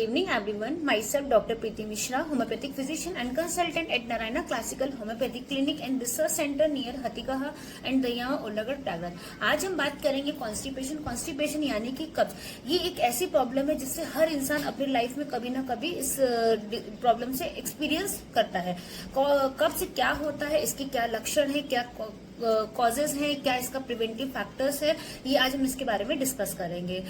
evening everyone. Myself Dr. Preeti Mishra, homeopathic physician and consultant at Narayana Classical Homeopathic Clinic and Research Center near Hatikaha and Dayawa Olagarh Prayagraj. आज हम बात करेंगे constipation यानी कि कब्ज। ये एक ऐसी प्रॉब्लम है जिससे हर इंसान अपनी लाइफ में कभी ना कभी इस प्रॉब्लम से एक्सपीरियंस करता है। कब्ज क्या होता है, इसके क्या लक्षण है, क्या कॉजेज हैं, क्या इसका प्रिवेंटिव फैक्टर्स है, ये आज हम इसके बारे में डिस्कस करेंगे।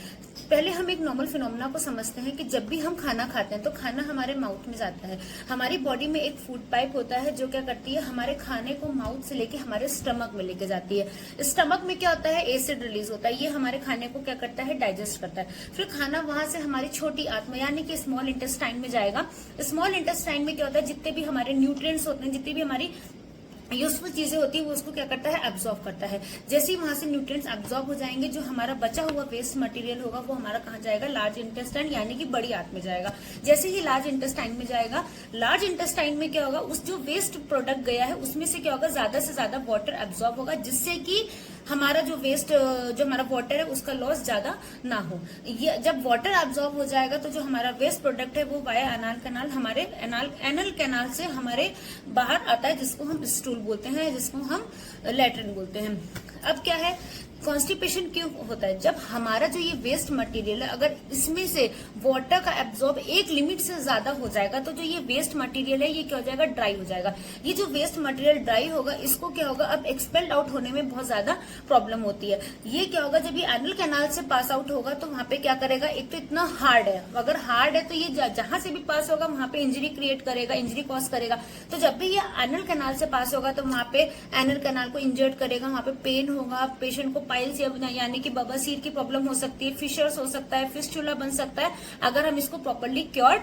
पहले हम एक नॉर्मल फिनोमेना को समझते हैं कि जब भी हम खाना खाते हैं तो खाना हमारे माउथ में जाता है। हमारी बॉडी में एक फूड पाइप होता है जो क्या करती है, हमारे खाने को माउथ से लेके हमारे स्टमक में लेके जाती है। स्टमक में क्या होता है, एसिड रिलीज होता है, ये हमारे खाने को क्या करता है, डाइजेस्ट करता है। फिर खाना वहां से हमारी छोटी आत्मा यानी कि स्मॉल इंटेस्टाइन में जाएगा। स्मॉल इंटेस्टाइन में क्या होता है, जितने भी हमारे न्यूट्रिएंट्स होते हैं, जितनी भी हमारी यूजफुल चीजें होती है वो उसको क्या करता है, एब्जॉर्ब करता है। जैसे ही वहां से न्यूट्रिएंट्स एब्जॉर्ब हो जाएंगे, जो हमारा बचा हुआ वेस्ट मटेरियल होगा वो हमारा कहाँ जाएगा, लार्ज इंटेस्टाइन यानी कि बड़ी आंत में जाएगा। जैसे ही लार्ज इंटेस्टाइन में जाएगा, लार्ज इंटेस्टाइन में क्या होगा, उस जो वेस्ट प्रोडक्ट गया है उसमें से क्या होगा, ज्यादा से ज्यादा वाटर एब्जॉर्ब होगा, जिससे कि हमारा जो वेस्ट जो हमारा वाटर है उसका लॉस ज्यादा ना हो। ये जब वाटर एब्जॉर्ब हो जाएगा तो जो हमारा वेस्ट प्रोडक्ट है वो वाया एनाल कैनाल, हमारे एनल कैनाल से हमारे बाहर आता है, जिसको हम स्टूल बोलते हैं, जिसको हम लैट्रिन बोलते हैं। अब क्या है, कॉन्स्टिपेशन क्यों होता है, जब हमारा जो ये वेस्ट मटेरियल है अगर इसमें से वाटर का एब्जॉर्ब एक लिमिट से ज्यादा हो जाएगा तो जो ये वेस्ट मटेरियल है ये क्या हो जाएगा, ड्राई हो जाएगा। ये जो वेस्ट मटेरियल ड्राई होगा इसको क्या होगा, अब एक्सपेल्ड आउट होने में बहुत ज्यादा प्रॉब्लम होती है। ये क्या होगा, जब ये एनल कैनाल से पास आउट होगा तो वहां पे क्या करेगा, एक तो इतना हार्ड है, अगर हार्ड है तो ये जहां से भी पास होगा वहां पे इंजरी क्रिएट करेगा, इंजरी कॉज करेगा। तो जब भी ये एनल कैनाल से पास होगा तो वहां पे एनल कैनाल को इंजर्ड करेगा, वहां पे पेन होगा, पेशेंट को पाइल्स यानी कि बवासीर की प्रॉब्लम हो सकती है, फिशर्स हो सकता है, फिस्टुला बन सकता है अगर हम इसको प्रॉपरली क्योर्ड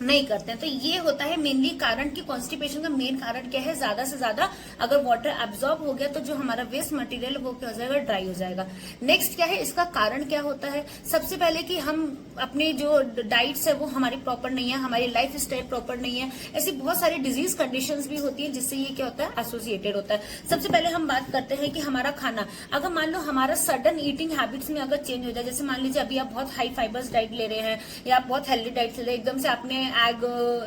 नहीं करते हैं। तो ये होता है मेनली कारण कि कॉन्स्टिपेशन का मेन कारण क्या है, ज्यादा से ज्यादा अगर वाटर एब्जॉर्ब हो गया तो जो हमारा वेस्ट मटेरियल है वो क्या हो जाएगा, ड्राई हो जाएगा। नेक्स्ट क्या है, इसका कारण क्या होता है, सबसे पहले कि हम अपनी जो डाइट्स है वो हमारी प्रॉपर नहीं है, हमारी लाइफ स्टाइल प्रॉपर नहीं है, ऐसी बहुत सारी डिजीज कंडीशंस भी होती है जिससे ये क्या होता है, एसोसिएटेड होता है। सबसे पहले हम बात करते हैं कि हमारा खाना, अगर मान लो हमारा सडन ईटिंग हैबिट्स में अगर चेंज हो जाए, जैसे मान लीजिए अभी आप बहुत हाई फाइबर्स डाइट ले रहे हैं या आप बहुत हेल्दी डाइट ले रहे हैं, एकदम से आपने एग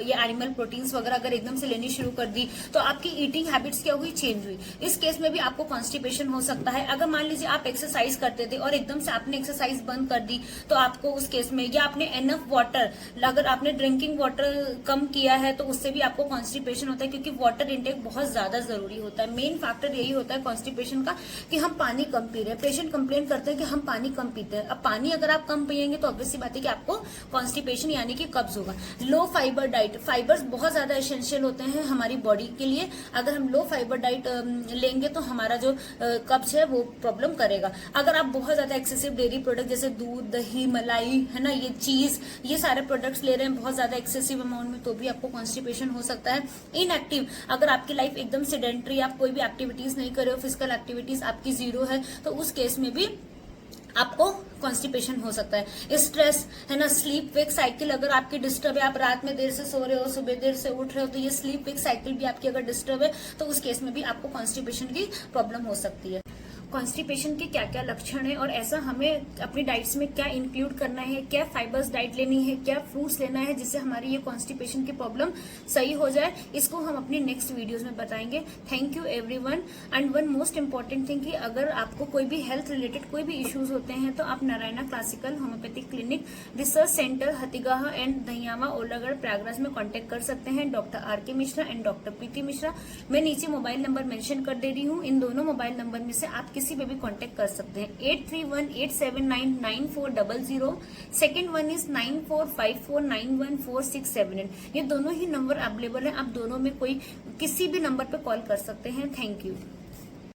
या एनिमल प्रोटीन्स वगैरह अगर एकदम से लेनी शुरू कर दी तो आपकी ईटिंग हैबिट्स क्या हुई, चेंज हुई। इस केस में भी आपको कॉन्स्टिपेशन हो सकता है। अगर मान लीजिए आप एक्सरसाइज करते थे और एकदम से आपने एक्सरसाइज बंद कर दी तो आपको उस केस में, या आपने एनफ वाटर, अगर आपने ड्रिंकिंग वाटर कम किया है तो उससे भी आपको कॉन्स्टिपेशन होता है, क्योंकि वाटर इंटेक बहुत ज्यादा जरूरी होता है। मेन फैक्टर यही होता है कॉन्स्टिपेशन का कि हम पानी कम पी रहे हैं। पेशेंट कंप्लेन करते हैं कि हम पानी कम पीते हैं। अब पानी अगर आप कम पिएंगे तो ऑब्वियस सी बात है कि आपको कॉन्स्टिपेशन यानी कि कब्ज होगा। लो फाइबर डाइट, फाइबर्स बहुत ज्यादा एसेंशियल होते हैं हमारी बॉडी के लिए। अगर हम लो फाइबर डाइट लेंगे तो हमारा जो कब्ज है वो प्रॉब्लम करेगा। अगर आप बहुत ज्यादा एक्सेसिव डेयरी प्रोडक्ट जैसे दूध, दही, मलाई है ना, ये चीज, ये सारे प्रोडक्ट्स ले रहे हैं बहुत ज्यादा एक्सेसिव अमाउंट में तो भी आपको कॉन्स्टिपेशन हो सकता है। इनएक्टिव, अगर आपकी लाइफ एकदम सेडेंटरी, आप कोई भी एक्टिविटीज नहीं कर रहे हो, फिजिकल एक्टिविटीज आपकी जीरो है, तो उस केस में भी आपको कॉन्स्टिपेशन हो सकता है। स्ट्रेस है ना, स्लीप वेक साइकिल अगर आपकी डिस्टर्ब है, आप रात में देर से सो रहे हो, सुबह देर से उठ रहे हो, तो ये स्लीप वेक साइकिल भी आपकी अगर डिस्टर्ब है तो उस केस में भी आपको कॉन्स्टिपेशन की प्रॉब्लम हो सकती है। कॉन्स्टिपेशन के क्या क्या लक्षण है और ऐसा हमें अपनी डाइट्स में क्या इंक्लूड करना है, क्या फाइबर्स डाइट लेनी है, क्या फ्रूट्स लेना है जिससे हमारी ये कॉन्स्टिपेशन की प्रॉब्लम सही हो जाए, इसको हम अपनी नेक्स्ट वीडियोस में बताएंगे। Thank you everyone. And one most important thing कि अगर आपको कोई भी हेल्थ रिलेटेड कोई भी इश्यूज होते हैं तो आप Narayana classical homeopathic clinic, research centre, Hatigaha and Dahiyawa, Olagarh, Prayagraj में कॉन्टेक्ट कर सकते हैं। Doctor R K. Mishra and doctor Preeti Mishra. मैं नीचे मोबाइल नंबर मेंशन कर दे रही हूँ। इन दोनों मोबाइल नंबर में से आप किसी पे भी कांटेक्ट कर सकते हैं। 8318799400। Second one is 9454914678। ये दोनों ही नंबर अवेलेबल है, आप दोनों में कोई किसी भी नंबर पे कॉल कर सकते हैं। Thank you.